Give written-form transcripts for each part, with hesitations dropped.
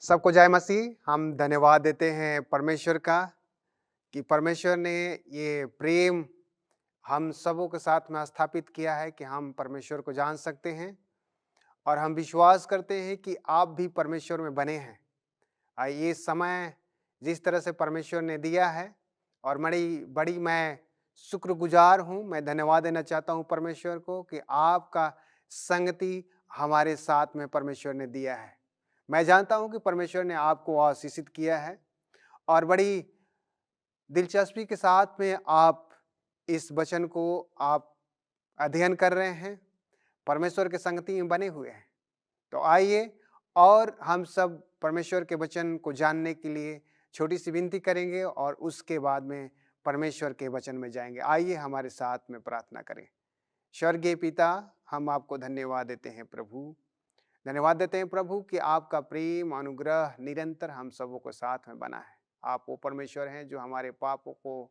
सबको जय मसीह। हम धन्यवाद देते हैं परमेश्वर का कि परमेश्वर ने ये प्रेम हम सबों के साथ में स्थापित किया है कि हम परमेश्वर को जान सकते हैं और हम विश्वास करते हैं कि आप भी परमेश्वर में बने हैं। ये समय जिस तरह से परमेश्वर ने दिया है और बड़ी बड़ी मैं शुक्रगुजार हूँ। मैं धन्यवाद देना चाहता हूँ परमेश्वर को कि आपका संगति हमारे साथ में परमेश्वर ने दिया है। मैं जानता हूँ कि परमेश्वर ने आपको आशीषित किया है और बड़ी दिलचस्पी के साथ में आप इस वचन को आप अध्ययन कर रहे हैं, परमेश्वर के संगति में बने हुए हैं। तो आइए और हम सब परमेश्वर के वचन को जानने के लिए छोटी सी विनती करेंगे और उसके बाद में परमेश्वर के वचन में जाएंगे। आइए हमारे साथ में प्रार्थना करें। स्वर्गीय पिता, हम आपको धन्यवाद देते हैं प्रभु। धन्यवाद देते हैं प्रभु कि आपका प्रेम अनुग्रह निरंतर हम सबों को साथ में बना है। आप वो परमेश्वर हैं जो हमारे पापों को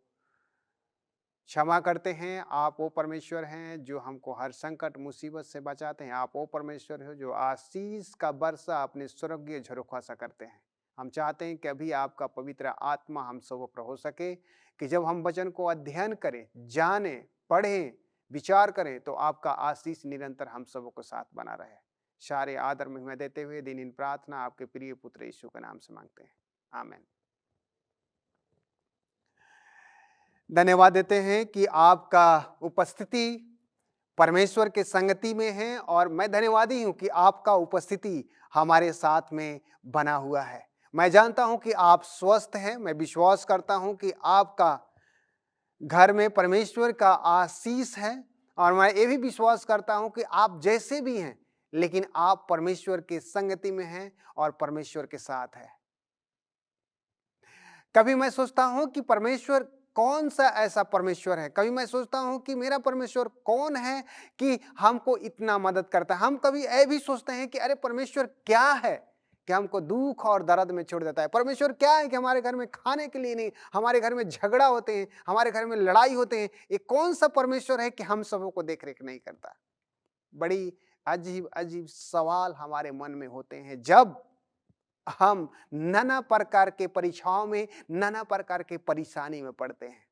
क्षमा करते हैं। आप वो परमेश्वर हैं जो हमको हर संकट मुसीबत से बचाते हैं। आप वो परमेश्वर हो जो आशीष का वर्षा अपने स्वर्गीय झरोखा सा करते हैं। हम चाहते हैं कि अभी आपका पवित्र आत्मा हम सबों पर हो सके कि जब हम वचन को अध्ययन करें, जानें, पढ़ें, विचार करें तो आपका आशीष निरंतर हम सबों को साथ बना रहे। सारे आदर महिमा देते हुए दिन इन प्रार्थना आपके प्रिय पुत्र यीशु के नाम से मांगते हैं, आमीन। धन्यवाद देते हैं कि आपका उपस्थिति परमेश्वर के संगति में है और मैं धन्यवादी हूं कि आपका उपस्थिति हमारे साथ में बना हुआ है। मैं जानता हूं कि आप स्वस्थ हैं। मैं विश्वास करता हूं कि आपका घर में परमेश्वर का आशीष है और मैं ये भी विश्वास करता हूं कि आप जैसे भी हैं लेकिन आप परमेश्वर के संगति में हैं और परमेश्वर के साथ है। कभी मैं सोचता हूं कि परमेश्वर कौन सा ऐसा परमेश्वर है। कभी मैं सोचता हूं कि मेरा परमेश्वर कौन है कि हमको इतना मदद करता है। हम कभी ये भी सोचते हैं कि अरे परमेश्वर क्या है कि हमको दुख और दर्द में छोड़ देता है। परमेश्वर क्या है कि हमारे घर में खाने के लिए नहीं, हमारे घर में झगड़ा होते हैं, हमारे घर में लड़ाई होते हैं। ये कौन सा परमेश्वर है कि हम सबों को देख रेख नहीं करता। बड़ी अजीब अजीब सवाल हमारे मन में होते हैं जब हम नाना प्रकार के परीक्षाओं में, नाना प्रकार के परेशानी में पड़ते हैं।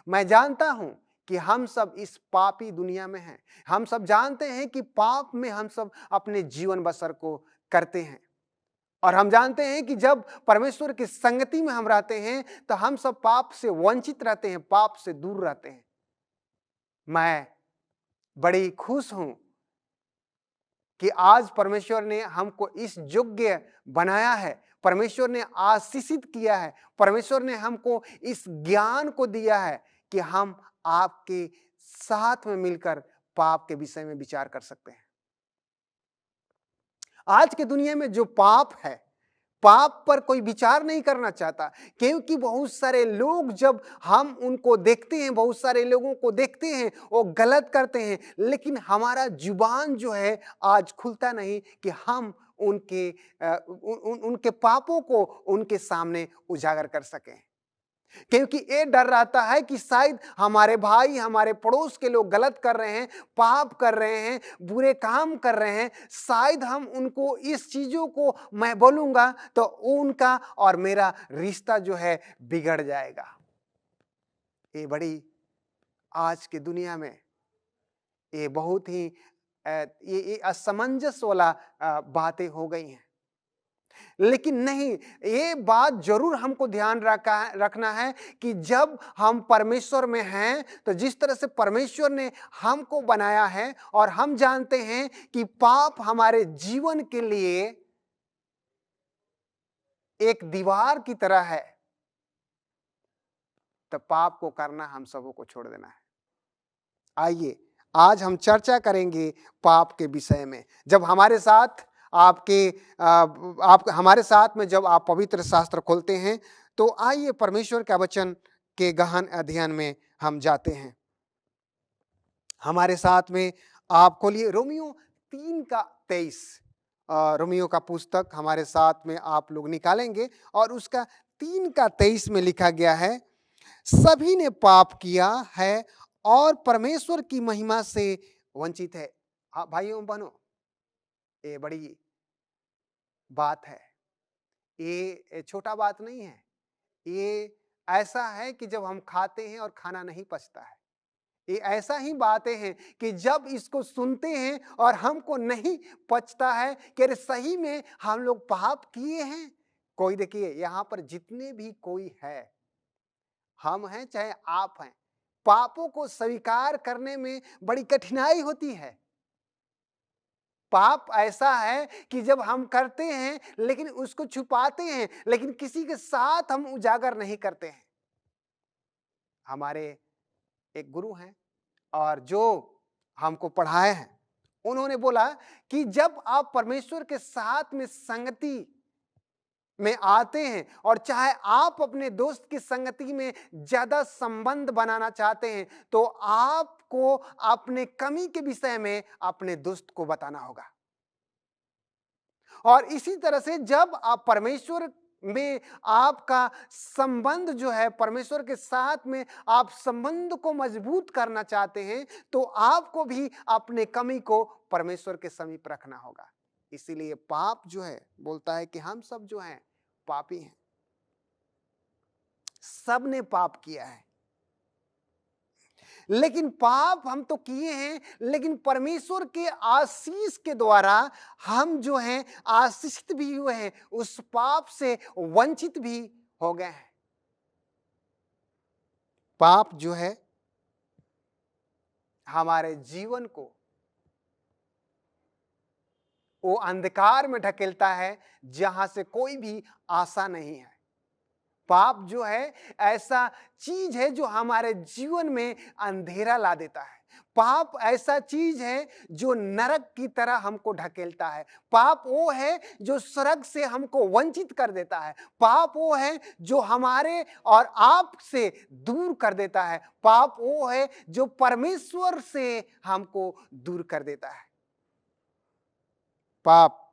मैं जानता हूं कि हम सब इस पापी दुनिया में हैं। हम सब जानते हैं कि पाप में हम सब अपने जीवन बसर को करते हैं और हम जानते हैं कि जब परमेश्वर की संगति में हम रहते हैं तो हम सब पाप से वंचित रहते हैं, पाप से दूर रहते हैं। मैं बड़ी खुश हूं कि आज परमेश्वर ने हमको इस योग्य बनाया है। परमेश्वर ने आशीषित किया है। परमेश्वर ने हमको इस ज्ञान को दिया है कि हम आपके साथ में मिलकर पाप के विषय में विचार कर सकते हैं। आज के दुनिया में जो पाप है, पाप पर कोई विचार नहीं करना चाहता क्योंकि बहुत सारे लोग जब हम उनको देखते हैं, बहुत सारे लोगों को देखते हैं वो गलत करते हैं, लेकिन हमारा जुबान जो है आज खुलता नहीं कि हम उनके पापों को उनके सामने उजागर कर सकें। क्योंकि ये डर रहता है कि शायद हमारे भाई, हमारे पड़ोस के लोग गलत कर रहे हैं, पाप कर रहे हैं, बुरे काम कर रहे हैं। शायद हम उनको इस चीजों को मैं बोलूंगा तो उनका और मेरा रिश्ता जो है बिगड़ जाएगा। ये बड़ी आज की दुनिया में ये बहुत ही ये असमंजस वाला बातें हो गई हैं। लेकिन नहीं, ये बात जरूर हमको ध्यान रखना है कि जब हम परमेश्वर में हैं तो जिस तरह से परमेश्वर ने हमको बनाया है और हम जानते हैं कि पाप हमारे जीवन के लिए एक दीवार की तरह है, तो पाप को करना हम सबों को छोड़ देना है। आइए आज हम चर्चा करेंगे पाप के विषय में। जब हमारे साथ आप हमारे साथ में जब आप पवित्र शास्त्र खोलते हैं तो आइए परमेश्वर का वचन के गहन अध्ययन में हम जाते हैं। हमारे साथ में आप खोलिए रोमियो 3:23। रोमियो का पुस्तक हमारे साथ में आप लोग निकालेंगे और उसका 3:23 में लिखा गया है, सभी ने पाप किया है और परमेश्वर की महिमा से वंचित है। हाँ भाइयों बहनों, ये बड़ी बात है। ये छोटा बात नहीं है। ये ऐसा है कि जब हम खाते हैं और खाना नहीं पचता है। ये ऐसा ही बातें हैं कि जब इसको सुनते हैं और हमको नहीं पचता है कि अरे सही में हम लोग पाप किए हैं। कोई देखिए यहाँ पर जितने भी कोई है, हम हैं चाहे आप हैं, पापों को स्वीकार करने में बड़ी कठिनाई होती है। पाप ऐसा है कि जब हम करते हैं लेकिन उसको छुपाते हैं, लेकिन किसी के साथ हम उजागर नहीं करते हैं। हमारे एक गुरु हैं और जो हमको पढ़ाए हैं, उन्होंने बोला कि जब आप परमेश्वर के साथ में संगति में आते हैं और चाहे आप अपने दोस्त की संगति में ज्यादा संबंध बनाना चाहते हैं, तो आपको अपने कमी के विषय में अपने दोस्त को बताना होगा। और इसी तरह से जब आप परमेश्वर में आपका संबंध जो है, परमेश्वर के साथ में आप संबंध को मजबूत करना चाहते हैं, तो आपको भी अपने कमी को परमेश्वर के समीप रखना होगा। इसीलिए पाप जो है बोलता है कि हम सब जो हैं पापी हैं, सब ने पाप किया है। लेकिन पाप हम तो किए हैं, लेकिन परमेश्वर के आशीष के द्वारा हम जो हैं आशीषित भी हुए हैं, उस पाप से वंचित भी हो गए हैं। पाप जो है हमारे जीवन को वो अंधकार में ढकेलता है जहां से कोई भी आशा नहीं है। पाप जो है ऐसा चीज है जो हमारे जीवन में अंधेरा ला देता है। पाप ऐसा चीज है जो नरक की तरह हमको ढकेलता है। पाप वो है जो स्वर्ग से हमको वंचित कर देता है। पाप वो है जो हमारे और आप से दूर कर देता है। पाप वो है जो परमेश्वर से हमको दूर कर देता है। पाप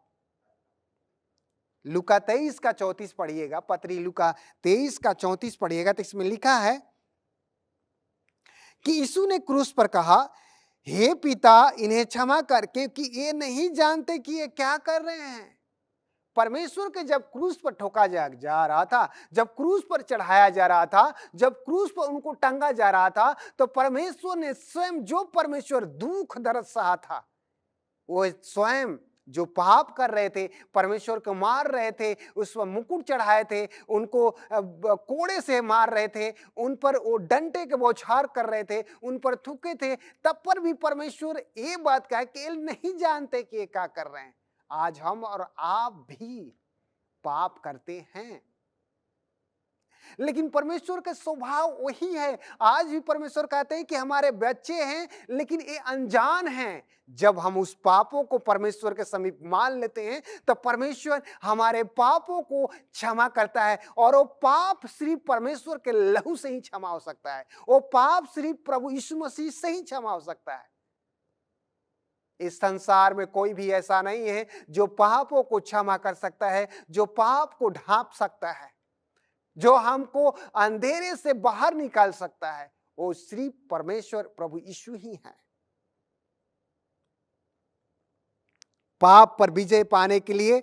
लूका 23 का 34 पढ़िएगा, पत्री लूका 23 का 34 पढ़िएगा, तो इसमें लिखा है कि यीशु ने क्रूस पर कहा, हे पिता इन्हें क्षमा कर, क्योंकि ये नहीं जानते कि ये क्या कर रहे हैं। परमेश्वर के जब क्रूस पर ठोका जा रहा था, जब क्रूस पर चढ़ाया जा रहा था, जब क्रूस पर उनको टंगा जा रहा था, तो परमेश्वर ने स्वयं, जो परमेश्वर दुख दर्द सहा था, वो स्वयं जो पाप कर रहे थे, परमेश्वर को मार रहे थे, उस पर मुकुट चढ़ाए थे, उनको कोड़े से मार रहे थे, उन पर वो डंडे के बौछार कर रहे थे, उन पर थूके थे, तब पर भी परमेश्वर ये बात कहा कि ये नहीं जानते कि ये क्या कर रहे हैं। आज हम और आप भी पाप करते हैं, लेकिन परमेश्वर का स्वभाव वही है। आज भी परमेश्वर कहते हैं कि हमारे बच्चे हैं लेकिन ये अनजान हैं। जब हम उस पापों को परमेश्वर के समीप मान लेते हैं, तो परमेश्वर हमारे पापों को क्षमा करता है। और वो पाप सिर्फ परमेश्वर के लहू से ही क्षमा हो सकता है। वो पाप सिर्फ प्रभु यीशु मसीह से ही क्षमा हो सकता है। इस संसार में कोई भी ऐसा नहीं है जो पापों को क्षमा कर सकता है, जो पाप को ढांप सकता है, जो हमको अंधेरे से बाहर निकाल सकता है। वो सिर्फ परमेश्वर प्रभु यीशु ही है। पाप पर विजय पाने के लिए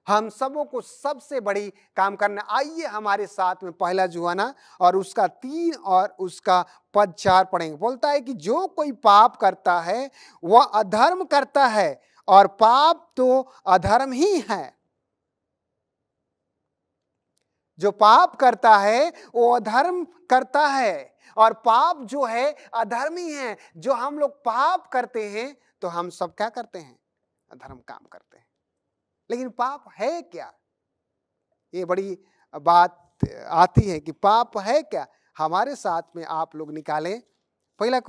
हम सबों को सबसे बड़ी काम करना। आइए हमारे साथ में पहला यूहन्ना और उसका 3 और उसका पद 4 पढ़ेंगे। बोलता है कि जो कोई पाप करता है वह अधर्म करता है, और पाप तो अधर्म ही है। जो पाप करता है वो अधर्म करता है, और पाप जो है अधर्मी है। जो हम लोग पाप करते हैं तो हम सब क्या करते हैं? अधर्म काम करते हैं। लेकिन पाप है क्या? ये बड़ी बात आती है कि पाप है क्या। हमारे साथ में आप लोग निकालें पहला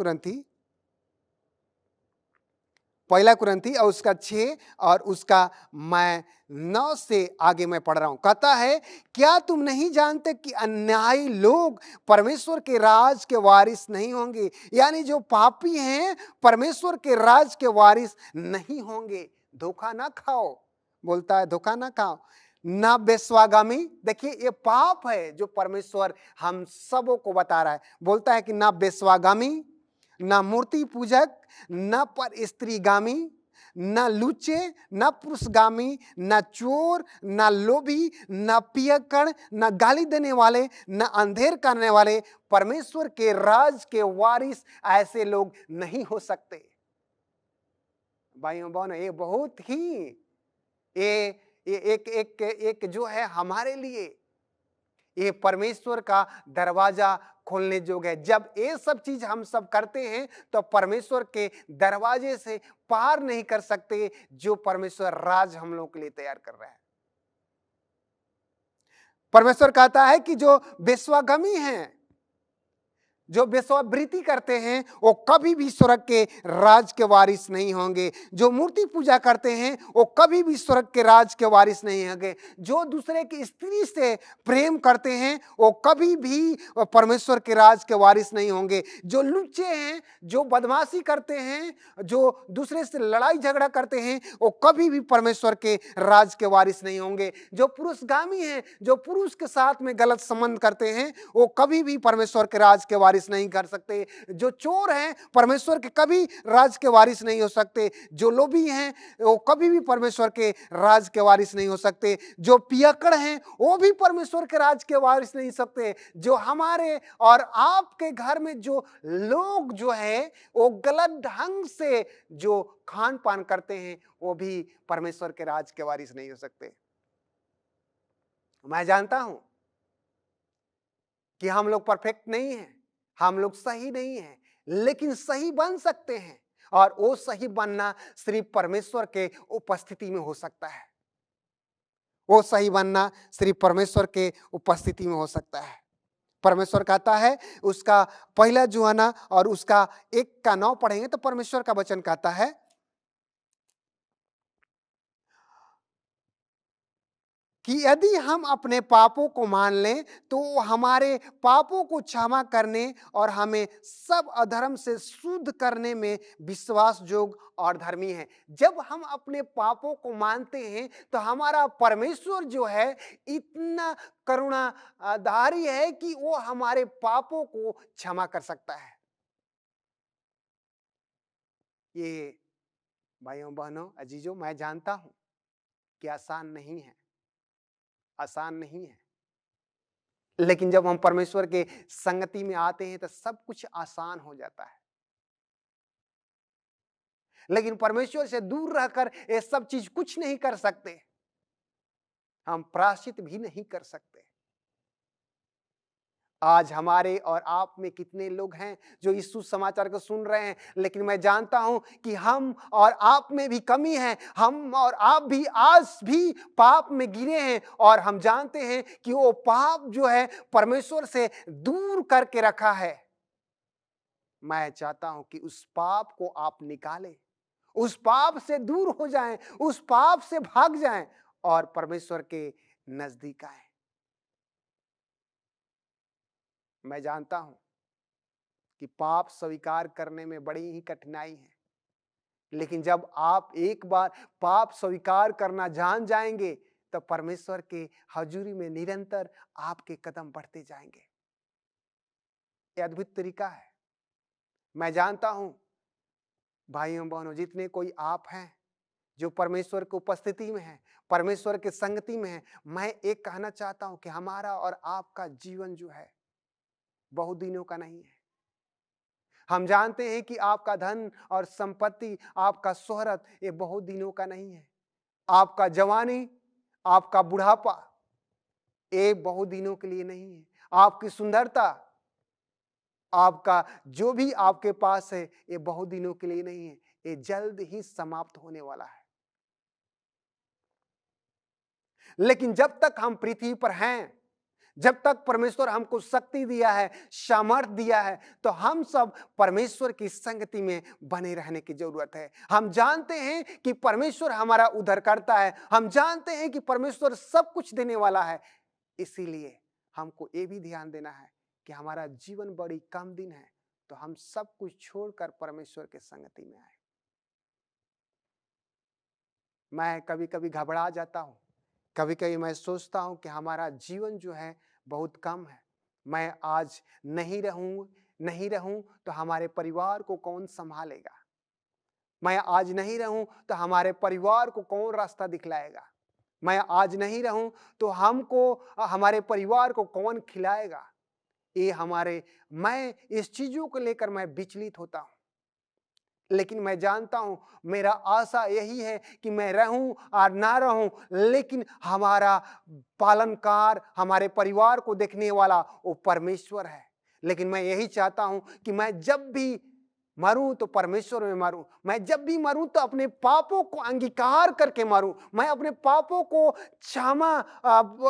कुरिन्थी और उसका 6 और उसका मैं 9 से आगे मैं पढ़ रहा हूं। कहता है, क्या तुम नहीं जानते कि अन्यायी लोग परमेश्वर के राज के वारिस नहीं होंगे? यानी जो पापी हैं परमेश्वर के राज के वारिस नहीं होंगे। धोखा ना खाओ, बोलता है धोखा ना खाओ। ना बेस्वागामी, देखिए ये पाप है जो परमेश्वर हम सबों को बता रहा है। बोलता है कि ना बेस्वागामी, ना मूर्ति पूजक, न पर स्त्रीगामी, न लुच्चे, न पुरुषगामी, न चोर, न लोभी, न पियक्कड़, न गाली देने वाले, न अंधेर करने वाले परमेश्वर के राज के वारिस ऐसे लोग नहीं हो सकते। भाइयों बहनों, ये बहुत ही ये एक जो है हमारे लिए ये परमेश्वर का दरवाजा खोलने जोग है। जब ये सब चीज हम सब करते हैं तो परमेश्वर के दरवाजे से पार नहीं कर सकते जो परमेश्वर राज हम लोगों के लिए तैयार कर रहा है। परमेश्वर कहता है कि जो बेस्वागमी हैं, जो बेस्वावृत्ति करते हैं, वो कभी भी स्वर्ग के राज के वारिस नहीं होंगे। जो मूर्ति पूजा करते हैं वो कभी भी स्वर्ग के राज के वारिस नहीं होंगे। जो दूसरे की स्त्री से प्रेम करते हैं वो कभी भी परमेश्वर के राज के वारिस नहीं होंगे। जो लुच्चे हैं, जो बदमाशी करते हैं, जो दूसरे से लड़ाई झगड़ा करते हैं, वो कभी भी परमेश्वर के राज के वारिस नहीं होंगे। जो पुरुषगामी हैं, जो पुरुष के साथ में गलत संबंध करते हैं, वो कभी भी परमेश्वर के राज के वारिस नहीं कर सकते। जो चोर हैं परमेश्वर के कभी राज के वारिस नहीं हो सकते। जो लोभी हैं वो कभी भी परमेश्वर के राज के वारिस नहीं हो सकते। जो पियक्कड़ हैं वो भी परमेश्वर के राज के वारिस नहीं सकते। जो हमारे और आपके घर में जो लोग जो है वो गलत ढंग से जो खान पान करते हैं वो भी परमेश्वर के राज के वारिस नहीं हो सकते। मैं जानता हूं कि हम लोग परफेक्ट नहीं हैं, हम लोग सही नहीं हैं, लेकिन सही बन सकते हैं। और वो सही बनना सिर्फ परमेश्वर के उपस्थिति में हो सकता है। वो सही बनना सिर्फ परमेश्वर के उपस्थिति में हो सकता है। परमेश्वर कहता है, उसका पहला यूहन्ना और उसका 1:9 पढ़ेंगे तो परमेश्वर का वचन कहता है कि यदि हम अपने पापों को मान लें तो वो हमारे पापों को क्षमा करने और हमें सब अधर्म से शुद्ध करने में विश्वास जोग और धर्मी है। जब हम अपने पापों को मानते हैं तो हमारा परमेश्वर जो है इतना करुणाधारी है कि वो हमारे पापों को क्षमा कर सकता है। ये भाइयों बहनों अजीजों, मैं जानता हूं कि आसान नहीं है, आसान नहीं है, लेकिन जब हम परमेश्वर के संगति में आते हैं तो सब कुछ आसान हो जाता है। लेकिन परमेश्वर से दूर रहकर ये सब चीज कुछ नहीं कर सकते, हम प्रायश्चित भी नहीं कर सकते। आज हमारे और आप में कितने लोग हैं जो इस सुसमाचार को सुन रहे हैं, लेकिन मैं जानता हूं कि हम और आप में भी कमी है। हम और आप भी आज भी पाप में गिरे हैं और हम जानते हैं कि वो पाप जो है परमेश्वर से दूर करके रखा है। मैं चाहता हूं कि उस पाप को आप निकालें, उस पाप से दूर हो जाएं, उस पाप से भाग जाएं और परमेश्वर के नजदीक आए। मैं जानता हूं कि पाप स्वीकार करने में बड़ी ही कठिनाई है, लेकिन जब आप एक बार पाप स्वीकार करना जान जाएंगे तो परमेश्वर के हजूरी में निरंतर आपके कदम बढ़ते जाएंगे। यह अद्भुत तरीका है। मैं जानता हूं भाइयों बहनों, जितने कोई आप हैं जो परमेश्वर की उपस्थिति में है, परमेश्वर के संगति में है, मैं एक कहना चाहता हूं कि हमारा और आपका जीवन जो है बहुत दिनों का नहीं है। हम जानते हैं कि आपका धन और संपत्ति, आपका शोहरत ये बहुत दिनों का नहीं है। आपका जवानी, आपका बुढ़ापा ये बहुत दिनों के लिए नहीं है। आपकी सुंदरता, आपका जो भी आपके पास है ये बहुत दिनों के लिए नहीं है, ये जल्द ही समाप्त होने वाला है। लेकिन जब तक हम पृथ्वी पर हैं, जब तक परमेश्वर हमको शक्ति दिया है, सामर्थ्य दिया है, तो हम सब परमेश्वर की संगति में बने रहने की जरूरत है। हम जानते हैं कि परमेश्वर हमारा उद्धार करता है, हम जानते हैं कि परमेश्वर सब कुछ देने वाला है। इसीलिए हमको ये भी ध्यान देना है कि हमारा जीवन बड़ी कम दिन है, तो हम सब कुछ छोड़कर परमेश्वर के संगति में आए। मैं कभी कभी घबरा जाता हूं, कभी कभी मैं सोचता हूं कि हमारा जीवन जो है बहुत कम है। मैं आज नहीं रहूं तो हमारे परिवार को कौन संभालेगा। मैं आज नहीं रहूं तो हमारे परिवार को कौन रास्ता दिखलाएगा? मैं आज नहीं रहूं तो हमको हमारे परिवार को कौन खिलाएगा? ये हमारे मैं इस चीजों को लेकर मैं विचलित होता हूं। लेकिन मैं जानता हूं, मेरा आशा यही है कि मैं रहूं और ना रहूं, लेकिन हमारा पालनकार, हमारे परिवार को देखने वाला वो परमेश्वर है। लेकिन मैं यही चाहता हूं कि मैं जब भी मरूं तो परमेश्वर में मरूं। मैं जब भी मरूं तो अपने पापों को अंगीकार करके मरूं। मैं अपने पापों को क्षमा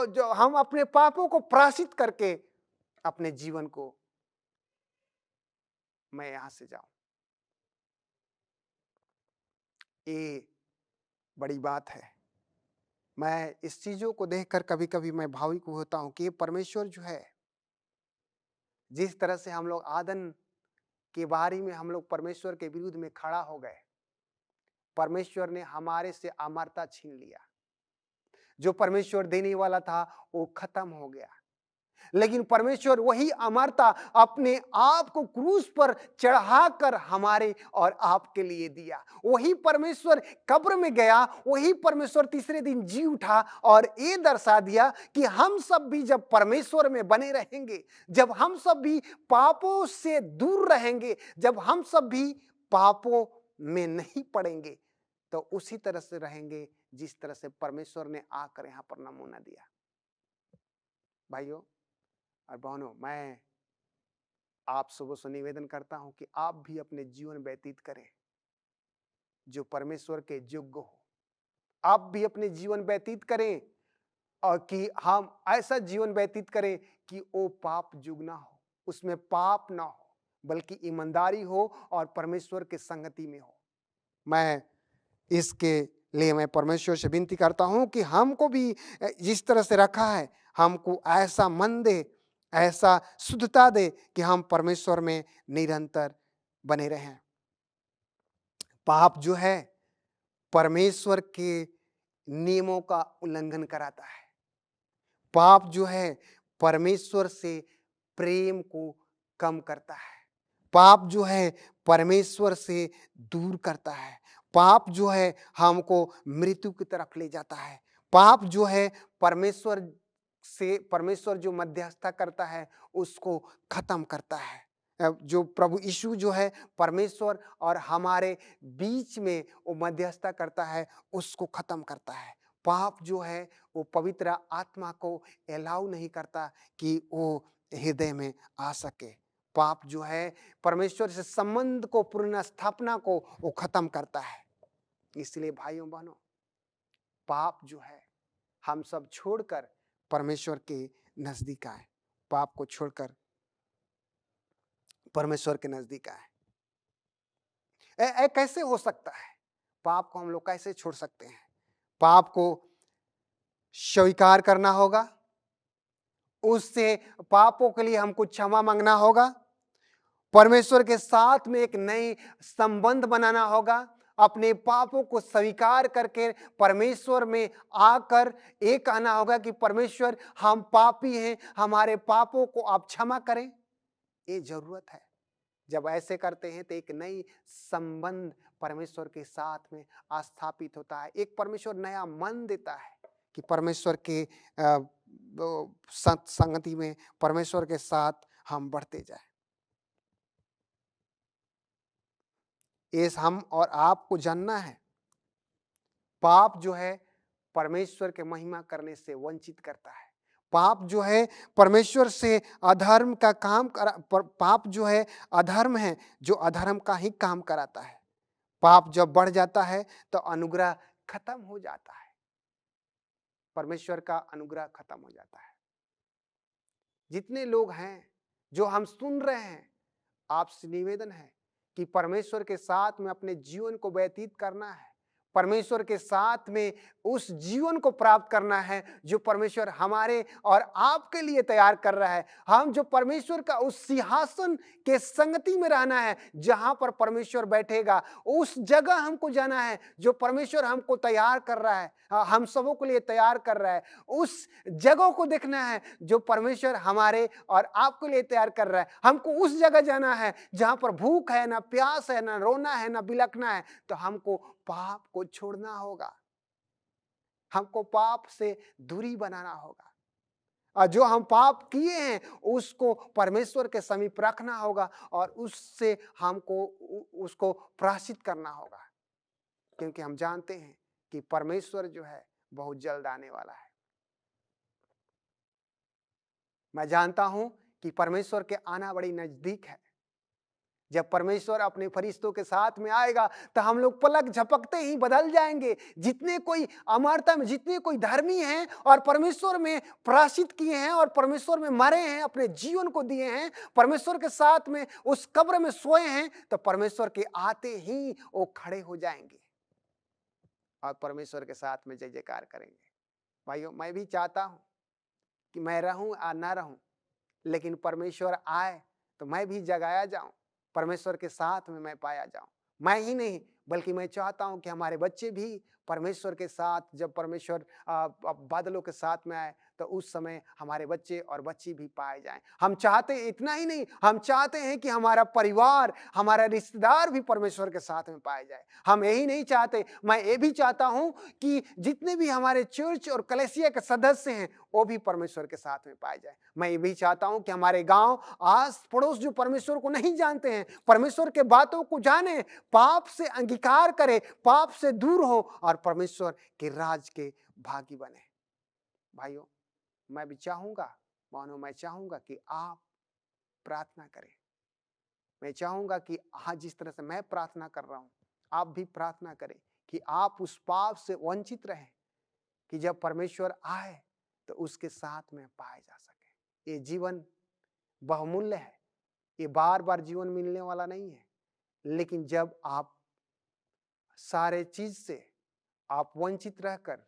जो हम अपने पापों को प्रायश्चित करके अपने जीवन को मैं यहां से जाऊं। ये बड़ी बात है। मैं इस चीजों को देखकर कभी-कभी मैं भावुक होता हूं कि ये परमेश्वर जो है, जिस तरह से हम लोग आदन के बारी में हम लोग परमेश्वर के विरुद्ध में खड़ा हो गए, परमेश्वर ने हमारे से अमरता छीन लिया। जो परमेश्वर देने वाला था वो खत्म हो गया। लेकिन परमेश्वर वही अमरता अपने आप को क्रूस पर चढ़ाकर हमारे और आपके लिए दिया। वही परमेश्वर कब्र में गया, वही परमेश्वर तीसरे दिन जी उठा और ये दर्शा दिया कि हम सब भी जब परमेश्वर में बने रहेंगे, जब हम सब भी पापों से दूर रहेंगे, जब हम सब भी पापों में नहीं पड़ेंगे, तो उसी तरह से रहेंगे जिस तरह से परमेश्वर ने आकर यहां पर नमूना दिया। भाइयों और बहनों, मैं आप सबों से निवेदन करता हूं कि आप भी अपने जीवन व्यतीत करें जो परमेश्वर के योग्य हो। आप भी अपने जीवन व्यतीत करें और कि हम ऐसा जीवन व्यतीत करें कि वो पाप युग ना हो, उसमें पाप ना हो, बल्कि ईमानदारी हो और परमेश्वर के संगति में हो। मैं इसके लिए मैं परमेश्वर से विनती करता हूं कि हमको भी जिस तरह से रखा है, हमको ऐसा मन दे, ऐसा शुद्धता दे कि हम परमेश्वर में निरंतर बने रहें। पाप जो है परमेश्वर के नियमों का उल्लंघन कराता है। पाप जो है परमेश्वर से प्रेम को कम करता है। पाप जो है परमेश्वर से दूर करता है। पाप जो है हमको मृत्यु की तरफ ले जाता है। पाप जो है परमेश्वर जो मध्यस्थता करता है उसको खत्म करता है। जो प्रभु यीशु जो है परमेश्वर और हमारे बीच में वो मध्यस्थता करता है, उसको खत्म करता है। पाप जो है वो पवित्र आत्मा को अलाउ नहीं करता कि वो हृदय में आ सके। पाप जो है परमेश्वर से संबंध को, पुनः स्थापना को वो खत्म करता है। इसलिए भाइयों बहनों, पाप जो है हम सब छोड़कर परमेश्वर के नजदीक आए। पाप को छोड़कर परमेश्वर के नजदीक आए। कैसे हो सकता है? पाप को हम लोग कैसे छोड़ सकते हैं? पाप को स्वीकार करना होगा, उससे पापों के लिए हमको क्षमा मांगना होगा, परमेश्वर के साथ में एक नई संबंध बनाना होगा, अपने पापों को स्वीकार करके परमेश्वर में आकर ये कहना होगा कि परमेश्वर हम पापी हैं, हमारे पापों को आप क्षमा करें। ये जरूरत है। जब ऐसे करते हैं तो एक नई संबंध परमेश्वर के साथ में स्थापित होता है। एक परमेश्वर नया मन देता है कि परमेश्वर के संगति में परमेश्वर के साथ हम बढ़ते जाए। इस हम और आपको जानना है, पाप जो है परमेश्वर के महिमा करने से वंचित करता है। पाप जो है परमेश्वर से अधर्म का काम पाप जो है अधर्म है, जो अधर्म का ही काम कराता है। पाप जब बढ़ जाता है तो अनुग्रह खत्म हो जाता है, परमेश्वर का अनुग्रह खत्म हो जाता है। जितने लोग हैं जो हम सुन रहे हैं, आपसे निवेदन है कि परमेश्वर के साथ में अपने जीवन को व्यतीत करना है, परमेश्वर के साथ में उस जीवन को प्राप्त करना है जो परमेश्वर हमारे और आपके लिए तैयार कर रहा है। हम जो परमेश्वर का उस सिंहासन के संगति में रहना है, जहां पर परमेश्वर बैठेगा, उस जगह हमको जाना है जो परमेश्वर हमको तैयार कर रहा है, हम सबों के लिए तैयार कर रहा है। उस जगह को देखना है जो परमेश्वर हमारे और आपके लिए तैयार कर रहा है। हमको उस जगह जाना है जहां पर भूख है, ना प्यास है, ना रोना है, ना बिलखना है। तो हमको पाप को छोड़ना होगा, हमको पाप से दूरी बनाना होगा, और जो हम पाप किए हैं उसको परमेश्वर के समीप रखना होगा और उससे हमको उसको प्रायश्चित करना होगा, क्योंकि हम जानते हैं कि परमेश्वर जो है बहुत जल्द आने वाला है। मैं जानता हूं कि परमेश्वर के आना बड़ी नजदीक है। जब परमेश्वर अपने फरिश्तों के साथ में आएगा तो हम लोग पलक झपकते ही बदल जाएंगे। जितने कोई अमरता में, जितने कोई धर्मी हैं और परमेश्वर में प्रायश्चित किए हैं और परमेश्वर में मरे हैं, अपने जीवन को दिए हैं, परमेश्वर के साथ में उस कब्र में सोए हैं, तो परमेश्वर के आते ही वो खड़े हो जाएंगे और परमेश्वर के साथ में जय जयकार करेंगे। भाइयों, मैं भी चाहता हूं कि मैं रहूं या ना रहूं, लेकिन परमेश्वर आए तो मैं भी जगाया जाऊं, परमेश्वर के साथ में मैं पाया जाऊं। मैं ही नहीं, बल्कि मैं चाहता हूं कि हमारे बच्चे भी परमेश्वर के साथ, जब परमेश्वर बादलों के साथ में आए तो उस समय हमारे बच्चे और बच्ची भी पाए जाएं। हम चाहते इतना ही नहीं, हम चाहते हैं कि हमारा परिवार, हमारा रिश्तेदार भी परमेश्वर के साथ में पाए जाए। हम यही नहीं चाहते, मैं ये भी चाहता हूं कि जितने भी हमारे चर्च और कलीसिया के सदस्य हैं वो भी परमेश्वर के साथ में पाए जाए। मैं ये भी चाहता हूं कि हमारे गांव, आस पड़ोस जो परमेश्वर को नहीं जानते हैं, परमेश्वर के बातों को जाने, पाप से अंगीकार करे, पाप से दूर हो और परमेश्वर के राज के भागी बने। भाइयों, मैं भी चाहूंगा, मानो मैं चाहूंगा कि आप प्रार्थना करें। मैं चाहूंगा कि आज जिस तरह से मैं प्रार्थना कर रहा हूं, आप भी प्रार्थना करें कि आप उस पाप से वंचित रहें, कि जब परमेश्वर आए तो उसके साथ में पाए जा सके। ये जीवन बहुमूल्य है, ये बार बार जीवन मिलने वाला नहीं है, लेकिन जब आप सारे चीज से आप वंचित रहकर,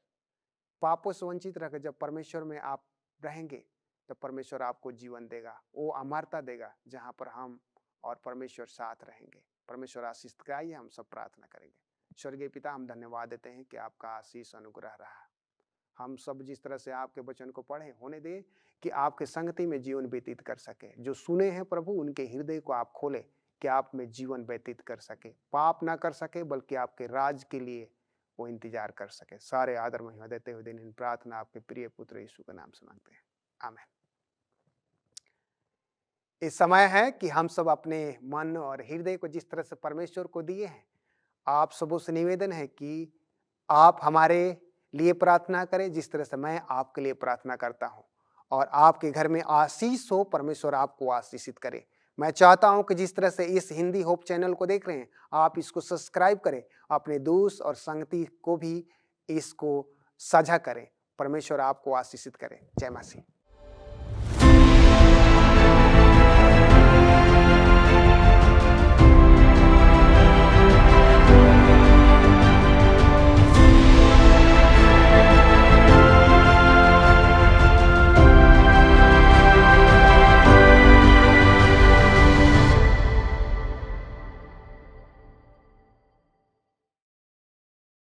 पापों से वंचित रहकर जब परमेश्वर में आप रहेंगे तो परमेश्वर आपको जीवन देगा, वो अमरता देगा, जहां पर हम और परमेश्वर साथ रहेंगे। परमेश्वर आशीष कराइए, हम सब प्रार्थना करेंगे। स्वर्गीय पिता, हम धन्यवाद देते हैं कि आपका आशीष अनुग्रह रहा। हम सब जिस तरह से आपके वचन को पढ़े, होने दे कि आपके संगति में जीवन व्यतीत कर सके। जो सुने हैं प्रभु, उनके हृदय को आप खोले कि आप में जीवन व्यतीत कर सके, पाप ना कर सके, बल्कि आपके राज के लिए वो इंतजार कर सके। सारे आदर महिमा देते हुए दिन इन प्रार्थना आपके प्रिय पुत्र यीशु के नाम से मांगते हैं, आमीन। इस समय है कि हम सब अपने मन और हृदय को जिस तरह से परमेश्वर को दिए हैं, आप सबों से निवेदन है कि आप हमारे लिए प्रार्थना करें, जिस तरह से मैं आपके लिए प्रार्थना करता हूं, और आपके घर में आशीष हो, परमेश्वर आपको आशीषित करे। मैं चाहता हूं कि जिस तरह से इस हिंदी होप चैनल को देख रहे हैं, आप इसको सब्सक्राइब करें, अपने दोस्त और संगति को भी इसको साझा करें। परमेश्वर आपको आशीषित करे। जय मसीह।